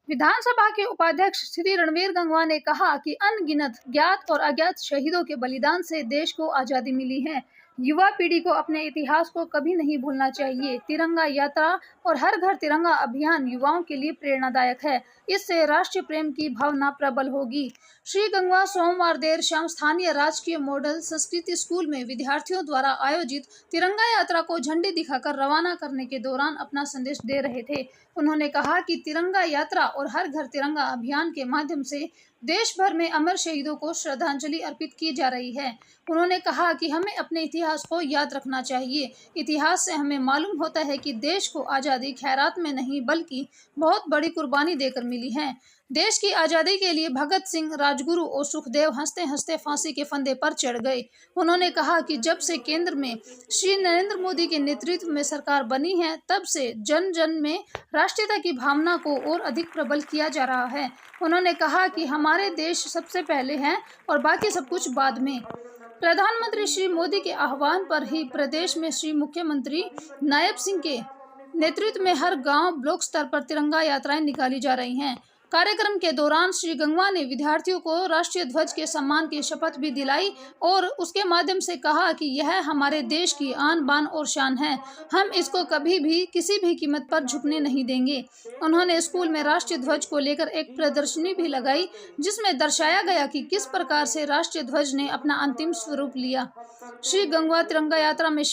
विधानसभा के उपाध्यक्ष श्री रणवीर गंगवा ने कहा कि अनगिनत ज्ञात और अज्ञात शहीदों के बलिदान से देश को आजादी मिली है। युवा पीढ़ी को अपने इतिहास को कभी नहीं भूलना चाहिए। तिरंगा यात्रा और हर घर तिरंगा अभियान युवाओं के लिए प्रेरणादायक है। इससे राष्ट्रीय प्रेम की भावना प्रबल होगी। श्री गंगवा सोमवार देर शाम स्थानीय राजकीय मॉडल संस्कृति स्कूल में विद्यार्थियों द्वारा आयोजित तिरंगा यात्रा को झंडी दिखाकर रवाना करने के दौरान अपना संदेश दे रहे थे। उन्होंने कहा कि तिरंगा यात्रा और हर घर तिरंगा अभियान के माध्यम से देश भर में अमर शहीदों को श्रद्धांजलि अर्पित की जा रही है। उन्होंने कहा कि हमें अपने इतिहास को याद रखना चाहिए। इतिहास से हमें मालूम होता है कि देश को आज़ादी खैरात में नहीं बल्कि बहुत बड़ी कुर्बानी देकर मिली है। देश की आज़ादी के लिए भगत सिंह, राजगुरु और सुखदेव हंसते हंसते फांसी के फंदे पर चढ़ गए। उन्होंने कहा कि जब से केंद्र में श्री नरेंद्र मोदी के नेतृत्व में सरकार बनी है, तब से जन जन में राष्ट्रीयता की भावना को और अधिक प्रबल किया जा रहा है। उन्होंने कहा कि हमारे देश सबसे पहले हैं और बाकी सब कुछ बाद में। प्रधानमंत्री श्री मोदी के आह्वान पर ही प्रदेश में श्री मुख्यमंत्री नायब सिंह के नेतृत्व में हर गांव, ब्लॉक स्तर पर तिरंगा यात्राएं निकाली जा रही हैं। कार्यक्रम के दौरान श्री गंगवा ने विद्यार्थियों को राष्ट्रीय ध्वज के सम्मान की शपथ भी दिलाई और उसके माध्यम से कहा कि यह हमारे देश की आन बान और शान है। हम इसको कभी भी किसी भी कीमत पर झुकने नहीं देंगे। उन्होंने स्कूल में राष्ट्रीय ध्वज को लेकर एक प्रदर्शनी भी लगाई, जिसमें दर्शाया गया कि किस प्रकार से राष्ट्रीय ध्वज ने अपना अंतिम स्वरूप लिया। श्री गंगवा तिरंगा यात्रा में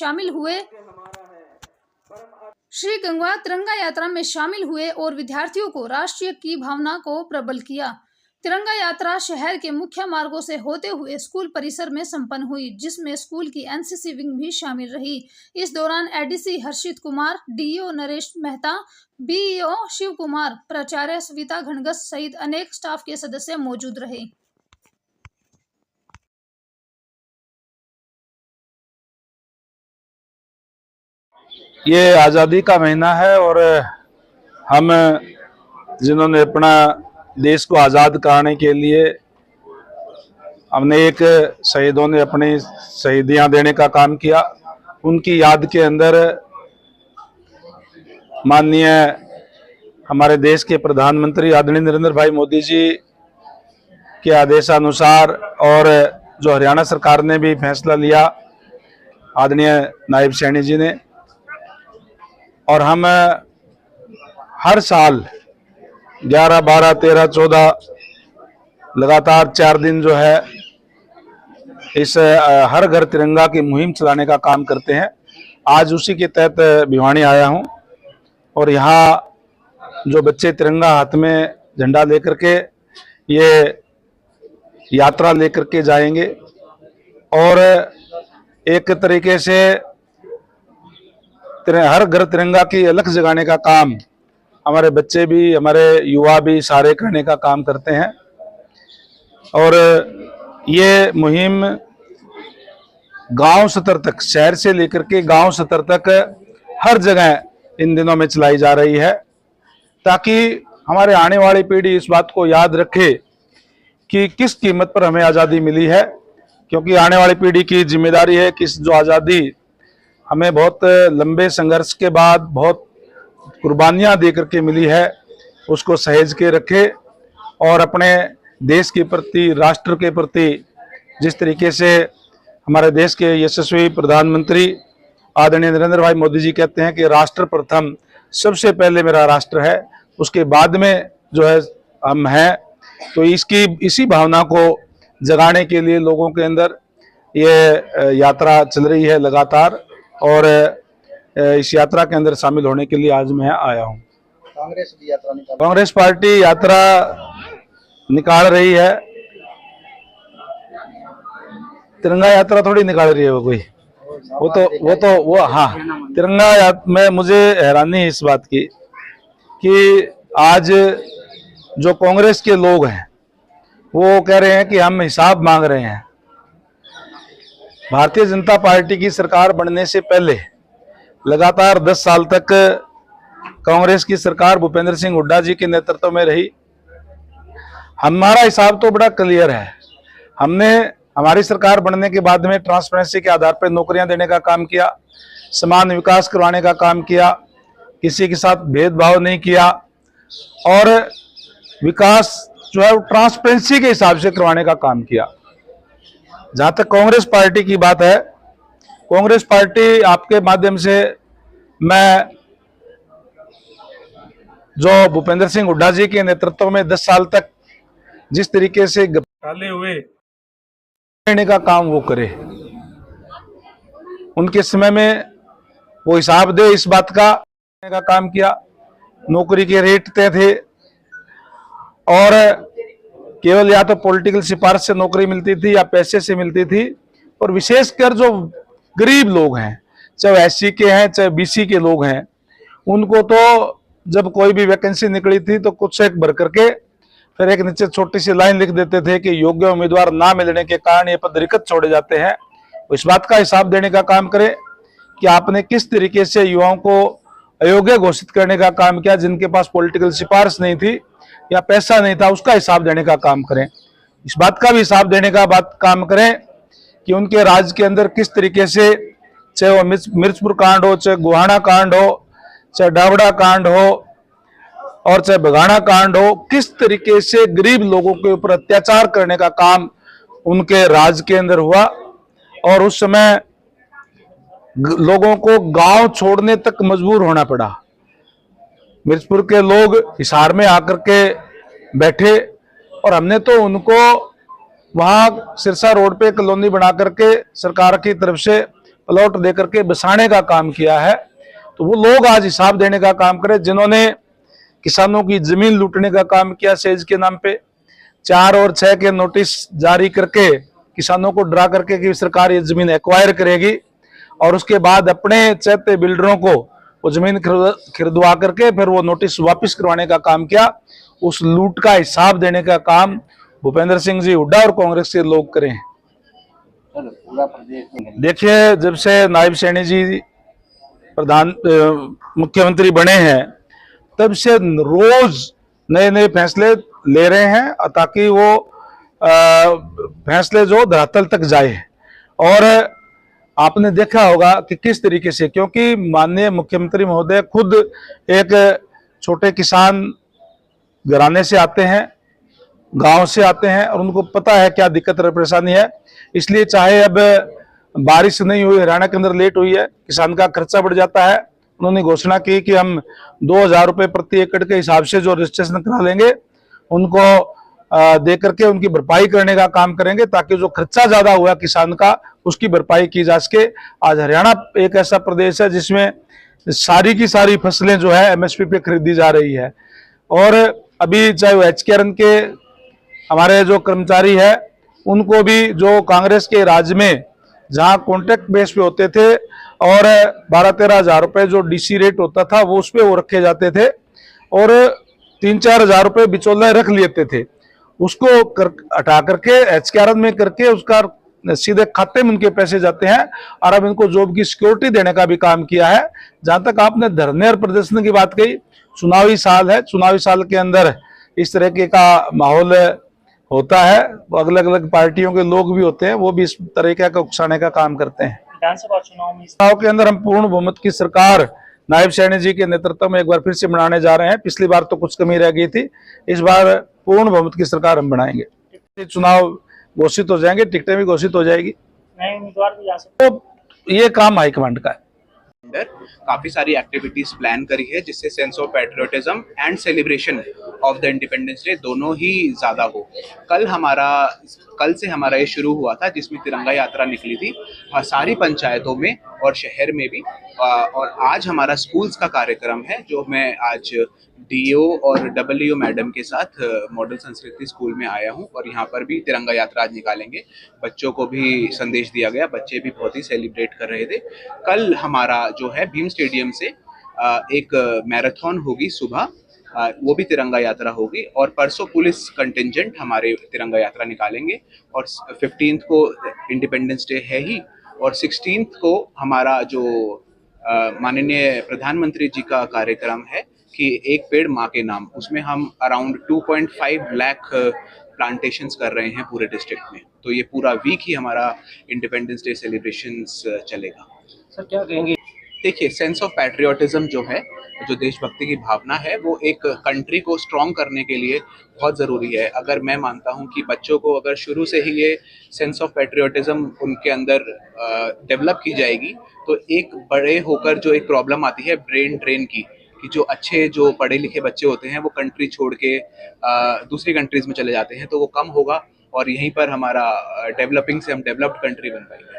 शामिल हुए और विद्यार्थियों को राष्ट्रीय की भावना को प्रबल किया। तिरंगा यात्रा शहर के मुख्य मार्गों से होते हुए स्कूल परिसर में संपन्न हुई, जिसमें स्कूल की एनसीसी विंग भी शामिल रही। इस दौरान एडीसी हर्षित कुमार, डीईओ नरेश मेहता, बीईओ शिव कुमार, प्राचार्य सविता घनगस सहित अनेक स्टाफ के सदस्य मौजूद रहे। ये आज़ादी का महीना है और हम जिन्होंने अपना देश को आज़ाद कराने के लिए हमने एक शहीदों ने अपनी शहीदियां देने का काम किया, उनकी याद के अंदर माननीय हमारे देश के प्रधानमंत्री आदरणीय नरेंद्र भाई मोदी जी के आदेशानुसार और जो हरियाणा सरकार ने भी फैसला लिया आदरणीय नायब सैनी जी ने, और हम हर साल 11, 12, 13, 14 लगातार 4 दिन जो है इस हर घर तिरंगा की मुहिम चलाने का काम करते हैं। आज उसी के तहत भिवानी आया हूं और यहाँ जो बच्चे तिरंगा हाथ में झंडा लेकर के ये यात्रा लेकर के जाएंगे और एक तरीके से हर घर तिरंगा की अलख जगाने का काम हमारे बच्चे भी, हमारे युवा भी सारे करने का काम करते हैं। और ये मुहिम गांव स्तर तक, शहर से लेकर के गांव स्तर तक हर जगह इन दिनों में चलाई जा रही है, ताकि हमारे आने वाली पीढ़ी इस बात को याद रखे कि किस कीमत पर हमें आज़ादी मिली है। क्योंकि आने वाली पीढ़ी की जिम्मेदारी है कि जो आज़ादी हमें बहुत लंबे संघर्ष के बाद बहुत कुर्बानियां दे करके मिली है, उसको सहेज के रखे और अपने देश के प्रति, राष्ट्र के प्रति, जिस तरीके से हमारे देश के यशस्वी प्रधानमंत्री आदरणीय नरेंद्र भाई मोदी जी कहते हैं कि राष्ट्र प्रथम, सबसे पहले मेरा राष्ट्र है, उसके बाद में जो है हम हैं। तो इसी भावना को जगाने के लिए लोगों के अंदर ये यात्रा चल रही है लगातार, और इस यात्रा के अंदर शामिल होने के लिए आज मैं आया हूं। कांग्रेस पार्टी यात्रा निकाल रही है, तिरंगा यात्रा थोड़ी निकाल रही है वो हाँ, तिरंगा में मुझे हैरानी है इस बात की कि आज जो कांग्रेस के लोग हैं वो कह रहे हैं कि हम हिसाब मांग रहे हैं। भारतीय जनता पार्टी की सरकार बनने से पहले लगातार 10 साल तक कांग्रेस की सरकार भूपेंद्र सिंह हुड्डा जी के नेतृत्व में रही। हमारा हिसाब तो बड़ा क्लियर है। हमने हमारी सरकार बनने के बाद में ट्रांसपेरेंसी के आधार पर नौकरियां देने का काम किया, समान विकास करवाने का काम किया, किसी के साथ भेदभाव नहीं किया और विकास जो है ट्रांसपेरेंसी के हिसाब से करवाने का काम किया। जहां तक कांग्रेस पार्टी की बात है, कांग्रेस पार्टी आपके माध्यम से मैं जो भूपेंद्र सिंह हुड्डा जी के नेतृत्व में 10 साल तक जिस तरीके से घोटाले हुए लेने का काम वो करे, उनके समय में वो हिसाब दे, इस बात का काम किया। नौकरी के रेट तय थे और केवल या तो पॉलिटिकल सिफारिश से नौकरी मिलती थी या पैसे से मिलती थी। और विशेषकर जो गरीब लोग हैं, चाहे एससी के हैं चाहे बीसी के लोग हैं, उनको तो जब कोई भी वैकेंसी निकली थी तो कुछ एक भर करके फिर एक नीचे छोटी सी लाइन लिख देते थे कि योग्य उम्मीदवार ना मिलने के कारण ये पद रिक्त छोड़े जाते हैं। इस बात का हिसाब देने का काम करें कि आपने किस तरीके से युवाओं को अयोग्य घोषित करने का काम किया, जिनके पास पॉलिटिकल सिफारिश नहीं थी या पैसा नहीं था, उसका हिसाब देने का काम करें। इस बात का भी हिसाब देने का काम करें कि उनके राज्य के अंदर किस तरीके से, चाहे वो मिर्चपुर कांड हो, चाहे गुहाना कांड हो, चाहे डावड़ा कांड हो और चाहे बघाना कांड हो, किस तरीके से गरीब लोगों के ऊपर अत्याचार करने का काम उनके राज्य के अंदर हुआ। और उस समय लोगों को गांव छोड़ने तक मजबूर होना पड़ा। मिर्चपुर के लोग हिसार में आकर के बैठे और हमने तो उनको वहां सिरसा रोड पे कॉलोनी बना करके सरकार की तरफ से प्लॉट दे करके बसाने का काम किया है। तो वो लोग आज हिसाब देने का काम करें, जिन्होंने किसानों की जमीन लूटने का काम किया सेज के नाम पे, 4 और 6 के नोटिस जारी करके किसानों को डरा करके कि सरकार ये जमीन एक्वायर करेगी और उसके बाद अपने चैते बिल्डरों को वो जमीन खरीदवा करके फिर वो नोटिस वापस करवाने का काम किया। उस लूट का हिसाब देने का काम भूपेंद्र सिंह जी हुड्डा और कांग्रेस के लोग करें। देखिए, जब से नायब सैनी जी मुख्यमंत्री बने हैं तब से रोज नए नए फैसले ले रहे हैं ताकि वो फैसले जो धरातल तक जाए। और आपने देखा होगा कि किस तरीके से, क्योंकि माननीय मुख्यमंत्री महोदय खुद एक छोटे किसान घराने से आते हैं, गांव से आते हैं और उनको पता है क्या दिक्कत और परेशानी है। इसलिए चाहे अब बारिश नहीं हुई, हरियाणा के अंदर लेट हुई है, किसान का खर्चा बढ़ जाता है, उन्होंने घोषणा की कि हम 2000 रुपए प्रति एकड़ के हिसाब से जो रजिस्ट्रेशन करा लेंगे उनको दे करके उनकी भरपाई करने का काम करेंगे, ताकि जो खर्चा ज्यादा हुआ किसान का उसकी भरपाई की जा सके। आज हरियाणा एक ऐसा प्रदेश है जिसमें सारी की सारी फसलें जो है एमएसपी पे खरीदी जा रही है। और अभी चाहे वो HKRN के हमारे जो कर्मचारी है, उनको भी जो कांग्रेस के राज्य में जहां कॉन्ट्रैक्ट बेस पे होते थे और 12-13 हजार रुपए जो डीसी रेट होता था वो उस पे वो रखे जाते थे और 3-4 हजार रुपए बिचौलिए रख लेते थे, उसको हटा करके HKRN में करके उसका सीधे खाते में उनके पैसे जाते हैं। और अब इनको जॉब की सिक्योरिटी देने का भी काम किया है। जहां तक आपने धरने और प्रदर्शन की बात कही, चुनावी साल है, चुनावी साल के अंदर इस तरह का माहौल होता है, अलग अलग पार्टियों के लोग भी होते हैं, वो भी इस तरीके का उकसाने का काम करते हैं। विधानसभा चुनाव के अंदर हम पूर्ण बहुमत की सरकार नायब सैनी जी के नेतृत्व में एक बार फिर से बनाने जा रहे हैं। पिछली बार तो कुछ कमी रह गई थी, इस बार पूर्ण बहुमत की सरकार हम बनाएंगे। चुनाव घोषित हो जाएंगे, टिकटें भी घोषित हो जाएगी, नए उम्मीदवार भी जा सकते। तो ये काम हाईकमांड का है। काफी सारी एक्टिविटीज प्लान करी है जिससे sense of patriotism and celebration of the independence day दोनों ही ज्यादा हो। कल से हमारा ये शुरू हुआ था जिसमें तिरंगा यात्रा निकली थी सारी पंचायतों में और शहर में भी। और आज हमारा स्कूल्स का कार्यक्रम है जो मैं आज DO और EO मैडम के साथ मॉडल संस्कृति स्कूल में आया हूं और यहाँ पर भी तिरंगा यात्रा आज निकालेंगे। बच्चों को भी संदेश दिया गया, बच्चे भी बहुत ही सेलिब्रेट कर रहे थे। कल हमारा जो है भीम स्टेडियम से एक मैराथन होगी सुबह, वो भी तिरंगा यात्रा होगी। और परसों पुलिस कंटिंजेंट हमारे तिरंगा यात्रा निकालेंगे और 15th को इंडिपेंडेंस डे है ही, और 16th को हमारा जो माननीय प्रधानमंत्री जी का कार्यक्रम है कि एक पेड़ माँ के नाम, उसमें हम अराउंड 2.5 लाख प्लांटेशंस कर रहे हैं पूरे डिस्ट्रिक्ट में। तो ये पूरा वीक ही हमारा इंडिपेंडेंस डे सेलिब्रेशंस चलेगा। सर क्या कहेंगे? देखिए, सेंस ऑफ पैट्रियोटिज्म जो है, जो देशभक्ति की भावना है, वो एक कंट्री को स्ट्रॉन्ग करने के लिए बहुत ज़रूरी है। अगर मैं मानता हूँ कि बच्चों को अगर शुरू से ही ये सेंस ऑफ पैट्रियोटिज्म उनके अंदर डेवलप की जाएगी, तो एक बड़े होकर जो एक प्रॉब्लम आती है ब्रेन ड्रेन की, कि जो अच्छे जो पढ़े लिखे बच्चे होते हैं वो कंट्री छोड़ के दूसरी कंट्रीज में चले जाते हैं, तो वो कम होगा और यहीं पर हमारा डेवलपिंग से हम डेवलप्ड कंट्री बन पाएंगे।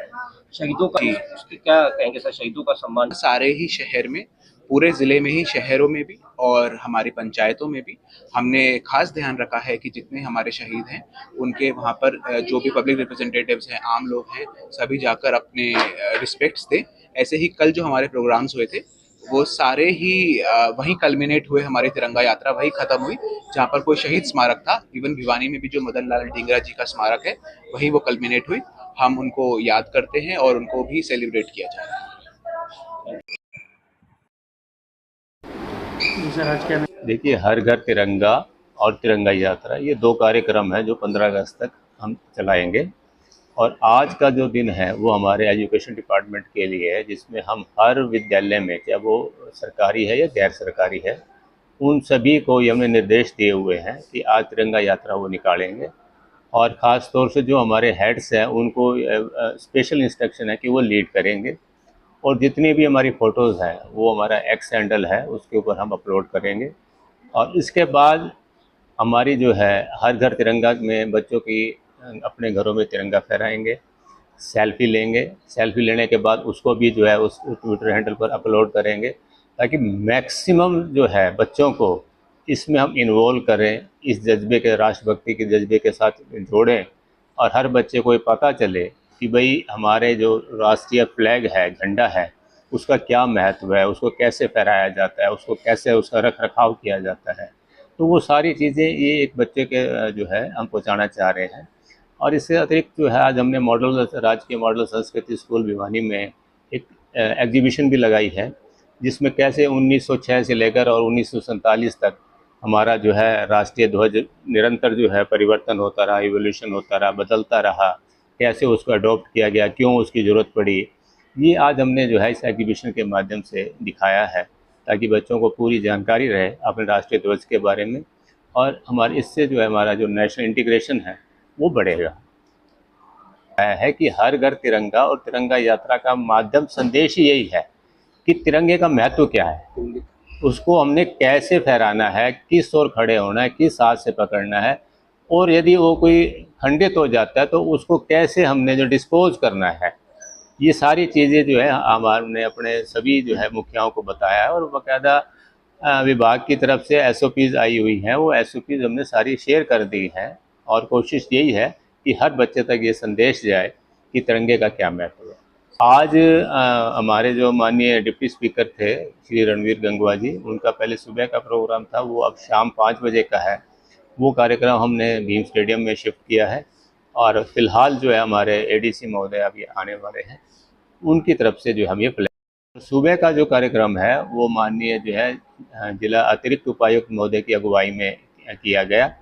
शहीदों का जी। उसकी क्या कहेंगे सर, शहीदों का सम्मान? सारे ही शहर में, पूरे ज़िले में ही, शहरों में भी और हमारी पंचायतों में भी हमने खास ध्यान रखा है कि जितने हमारे शहीद हैं उनके वहाँ पर जो भी पब्लिक रिप्रेजेंटेटिव्स हैं, आम लोग हैं, सभी जाकर अपने रिस्पेक्ट्स दें। ऐसे ही कल जो हमारे प्रोग्राम्स हुए थे वो सारे ही वहीं कल्मिनेट हुए, हमारी तिरंगा यात्रा वहीं खत्म हुई जहाँ पर कोई शहीद स्मारक था। इवन भिवानी में भी जो मदन लाल ढींगरा जी का स्मारक है वहीं वो कल्मिनेट हुई। हम उनको याद करते हैं और उनको भी सेलिब्रेट किया जा रहा है। सर आज क्या देखिए, हर घर तिरंगा और तिरंगा यात्रा, ये 2 कार्यक्रम हैं जो 15 अगस्त तक हम चलाएंगे। और आज का जो दिन है वो हमारे एजुकेशन डिपार्टमेंट के लिए है, जिसमें हम हर विद्यालय में, चाहे वो सरकारी है या गैर सरकारी है, उन सभी को ये हमने निर्देश दिए हुए हैं कि आज तिरंगा यात्रा वो निकालेंगे। और ख़ास तौर से जो हमारे हेड्स हैं उनको स्पेशल इंस्ट्रक्शन है कि वो लीड करेंगे। और जितनी भी हमारी फ़ोटोज़ हैं वो हमारा एक्स हैंडल है, उसके ऊपर हम अपलोड करेंगे। और इसके बाद हमारी जो है हर घर तिरंगा में बच्चों की अपने घरों में तिरंगा फहराएंगे, सेल्फ़ी लेंगे। सेल्फ़ी लेने के बाद उसको भी जो है उस ट्विटर हैंडल पर अपलोड करेंगे, ताकि मैक्सिमम जो है बच्चों को इसमें हम इन्वॉल्व करें, इस जज्बे के, राष्ट्रभक्ति के जज्बे के साथ जोड़ें। और हर बच्चे को ये पता चले कि भाई हमारे जो राष्ट्रीय फ्लैग है, झंडा है, उसका क्या महत्व है, उसको कैसे फहराया जाता है, उसको कैसे उसका रख रखाव किया जाता है। तो वो सारी चीज़ें ये एक बच्चे के जो है हम पहुंचाना चाह रहे हैं। और इससे अतिरिक्त जो है आज हमने राजकीय मॉडल संस्कृति स्कूल भिवानी में एक एग्जीबिशन भी लगाई है, जिसमें कैसे 1906 से लेकर और 1947 तक हमारा जो है राष्ट्रीय ध्वज निरंतर जो है परिवर्तन होता रहा, इवोल्यूशन होता रहा, बदलता रहा, कैसे उसको अडॉप्ट किया गया, क्यों उसकी ज़रूरत पड़ी, ये आज हमने जो है इस एग्जीबिशन के माध्यम से दिखाया है, ताकि बच्चों को पूरी जानकारी रहे अपने राष्ट्रीय ध्वज के बारे में। और हमारे इससे जो है हमारा जो नेशनल इंटीग्रेशन है वो बढ़ेगा। है कि हर घर तिरंगा और तिरंगा यात्रा का माध्यम संदेश ही यही है कि तिरंगे का महत्व क्या है, उसको हमने कैसे फहराना है, किस ओर खड़े होना है, किस हाथ से पकड़ना है, और यदि वो कोई खंडित हो जाता है तो उसको कैसे हमने जो डिस्पोज करना है। ये सारी चीज़ें जो है हमने अपने सभी जो है मुखियाओं को बताया है। और बाकायदा विभाग की तरफ से SOPs आई हुई हैं, वो SOPs हमने सारी शेयर कर दी हैं। और कोशिश यही है कि हर बच्चे तक ये संदेश जाए कि तिरंगे का क्या महत्व है। आज हमारे जो माननीय डिप्टी स्पीकर थे श्री रणवीर गंगवा जी, उनका पहले सुबह का प्रोग्राम था, वो अब शाम 5 बजे का है। वो कार्यक्रम हमने भीम स्टेडियम में शिफ्ट किया है। और फ़िलहाल जो है हमारे ADC महोदय अभी आने वाले हैं, उनकी तरफ से जो हम ये प्लान, सुबह का जो कार्यक्रम है वो माननीय जो है जिला अतिरिक्त उपायुक्त महोदय की अगुवाई में किया गया।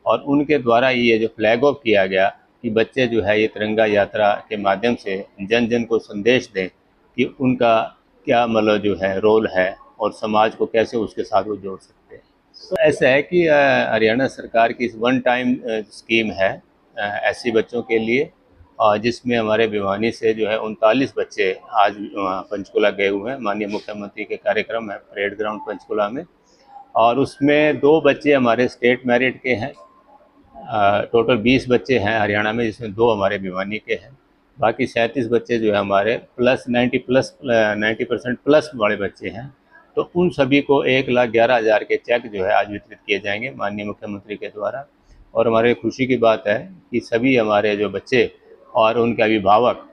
और उनके द्वारा ये जो फ्लैग ऑफ किया गया कि बच्चे जो है ये तिरंगा यात्रा के माध्यम से जन जन को संदेश दें कि उनका क्या मतलब जो है रोल है और समाज को कैसे उसके साथ वो जोड़ सकते हैं। तो ऐसा है कि हरियाणा सरकार की वन टाइम स्कीम है ऐसे बच्चों के लिए, और जिसमें हमारे भिवानी से जो है 39 बच्चे आज पंचकुला गए हुए हैं। माननीय मुख्यमंत्री के कार्यक्रम है परेड ग्राउंड पंचकुला में, और उसमें 2 बच्चे हमारे स्टेट मेरिट के हैं। टोटल 20 बच्चे हैं हरियाणा में, जिसमें 2 हमारे भिवानी के हैं। बाकी 37 बच्चे जो है हमारे 90% प्लस वाले बच्चे हैं। तो उन सभी को 1,11,000 के चेक जो है आज वितरित किए जाएंगे माननीय मुख्यमंत्री के द्वारा। और हमारे खुशी की बात है कि सभी हमारे जो बच्चे और उनके अभिभावक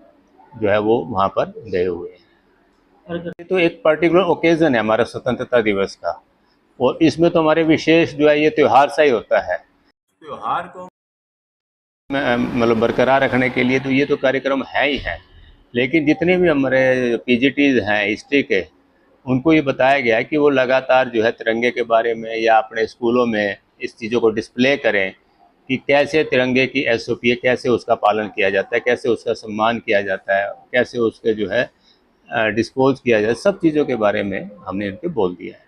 जो है वो वहाँ पर गए हुए हैं। तो एक पर्टिकुलर ओकेज़न है हमारा स्वतंत्रता दिवस का, और इसमें तो हमारे विशेष जो है ये त्यौहार सा ही होता है। त्यौहार को मतलब बरकरार रखने के लिए तो ये तो कार्यक्रम है ही है, लेकिन जितने भी हमारे PGTs हैं हिस्ट्री के, उनको ये बताया गया है कि वो लगातार जो है तिरंगे के बारे में या अपने स्कूलों में इस चीज़ों को डिस्प्ले करें कि कैसे तिरंगे की SOP है, कैसे उसका पालन किया जाता है, कैसे उसका सम्मान किया जाता है, कैसे उसके जो है डिस्पोज किया जाए, सब चीज़ों के बारे में हमने इनको बोल दिया है।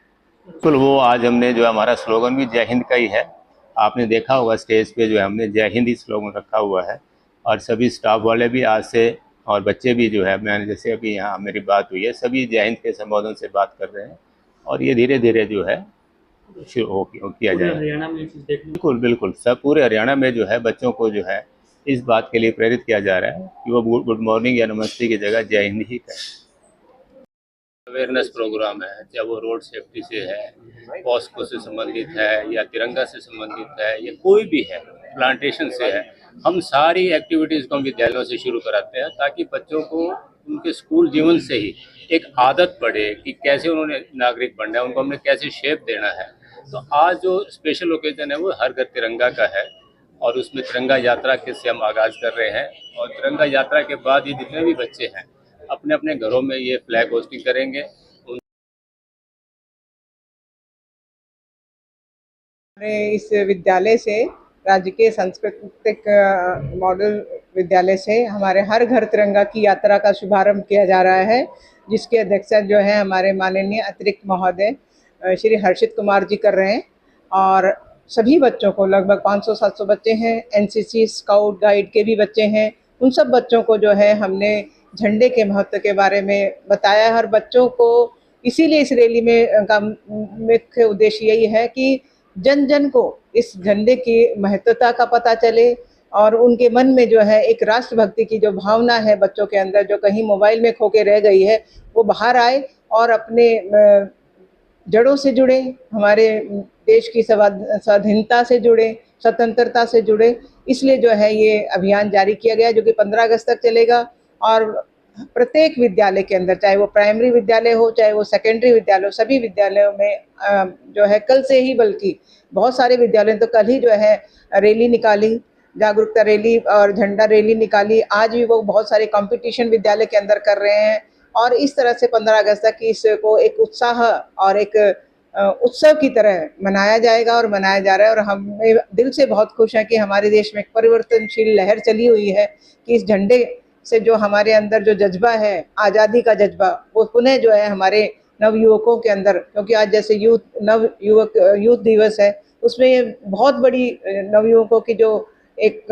बिल्कुल, वो आज हमने जो हमारा स्लोगन भी जय हिंद का ही है। आपने देखा होगा स्टेज पे जो है हमने जय हिंद ही स्लोगन रखा हुआ है, और सभी स्टाफ वाले भी आज से, और बच्चे भी जो है, मैंने जैसे अभी यहाँ मेरी बात हुई है, सभी जय हिंद के संबोधन से बात कर रहे हैं, और ये धीरे धीरे जो है शुरू किया पूरे जाए। हरियाणा में ये चीज़ देखने बिल्कुल बिल्कुल, सब पूरे हरियाणा में जो है बच्चों को जो है इस बात के लिए प्रेरित किया जा रहा है कि वो गुड मॉर्निंग या नमस्ते की जगह जय हिंद ही कहें। अवेयरनेस प्रोग्राम है, चाहे वो रोड सेफ्टी से है, पॉस्को से संबंधित है, या तिरंगा से संबंधित है, या कोई भी है, प्लांटेशन से है, हम सारी एक्टिविटीज़ को विद्यालयों से शुरू कराते हैं ताकि बच्चों को उनके स्कूल जीवन से ही एक आदत पड़े कि कैसे उन्होंने नागरिक बनना है, उनको हमने कैसे शेप देना है। तो आज जो स्पेशल ओकेजन है वो हर घर तिरंगा का है, और उसमें तिरंगा यात्रा के से हम आगाज़ कर रहे हैं, और तिरंगा यात्रा के बाद ये जितने भी बच्चे हैं अपने अपने घरों में ये फ्लैग होस्टिंग करेंगे। हमारे इस विद्यालय से, राजकीय सांस्कृतिक मॉडल विद्यालय से, हमारे हर घर तिरंगा की यात्रा का शुभारंभ किया जा रहा है, जिसकी अध्यक्षता जो है हमारे माननीय अतिरिक्त महोदय श्री हर्षित कुमार जी कर रहे हैं। और सभी बच्चों को, लगभग 500-700 बच्चे हैं, एनसीसी स्काउट गाइड के भी बच्चे हैं, उन सब बच्चों को जो है हमने झंडे के महत्व के बारे में बताया। हर बच्चों को इसीलिए इस रैली में का मुख्य उद्देश्य यही है कि जन जन को इस झंडे की महत्वता का पता चले, और उनके मन में जो है एक राष्ट्रभक्ति की जो भावना है बच्चों के अंदर, जो कहीं मोबाइल में खो के रह गई है, वो बाहर आए और अपने जड़ों से जुड़े, हमारे देश की स्वाधीनता से जुड़े, स्वतंत्रता से जुड़े। इसलिए जो है ये अभियान जारी किया गया, जो कि 15 अगस्त तक चलेगा। और प्रत्येक विद्यालय के अंदर, चाहे वो प्राइमरी विद्यालय हो, चाहे वो सेकेंडरी विद्यालय हो, सभी विद्यालयों में जो है कल से ही, बल्कि बहुत सारे विद्यालयों तो कल ही जो है रैली निकाली, जागरूकता रैली और झंडा रैली निकाली। आज भी वो बहुत सारे कंपटीशन विद्यालय के अंदर कर रहे हैं, और इस तरह से 15 अगस्त तक इसको एक उत्साह और एक उत्सव की तरह मनाया जाएगा और मनाया जा रहा है। और हमें दिल से बहुत खुश है कि हमारे देश में एक परिवर्तनशील लहर चली हुई है कि इस झंडे से जो हमारे अंदर जो जज्बा है, आज़ादी का जज्बा, वो पुनः जो है हमारे नवयुवकों के अंदर, क्योंकि आज जैसे यूथ दिवस है, उसमें ये बहुत बड़ी नवयुवकों की जो एक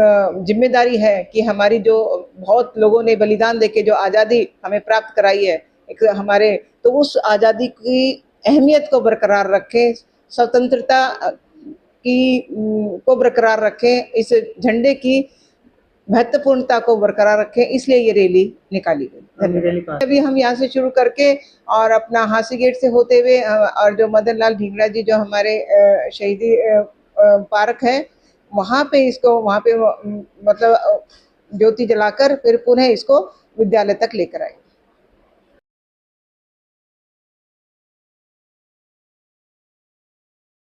जिम्मेदारी है कि हमारी जो बहुत लोगों ने बलिदान देके जो आज़ादी हमें प्राप्त कराई है, एक हमारे, तो उस आज़ादी की अहमियत को बरकरार रखें, स्वतंत्रता की को बरकरार रखें, इस झंडे की महत्वपूर्णता को बरकरार रखें, इसलिए ये रैली निकाली गई। अभी हम यहाँ से शुरू करके और अपना हांसी गेट से होते हुए, और जो मदन लाल ढींगरा जी जो हमारे शहीदी पार्क है, वहाँ पे मतलब ज्योति जलाकर फिर पुनः इसको विद्यालय तक लेकर आए।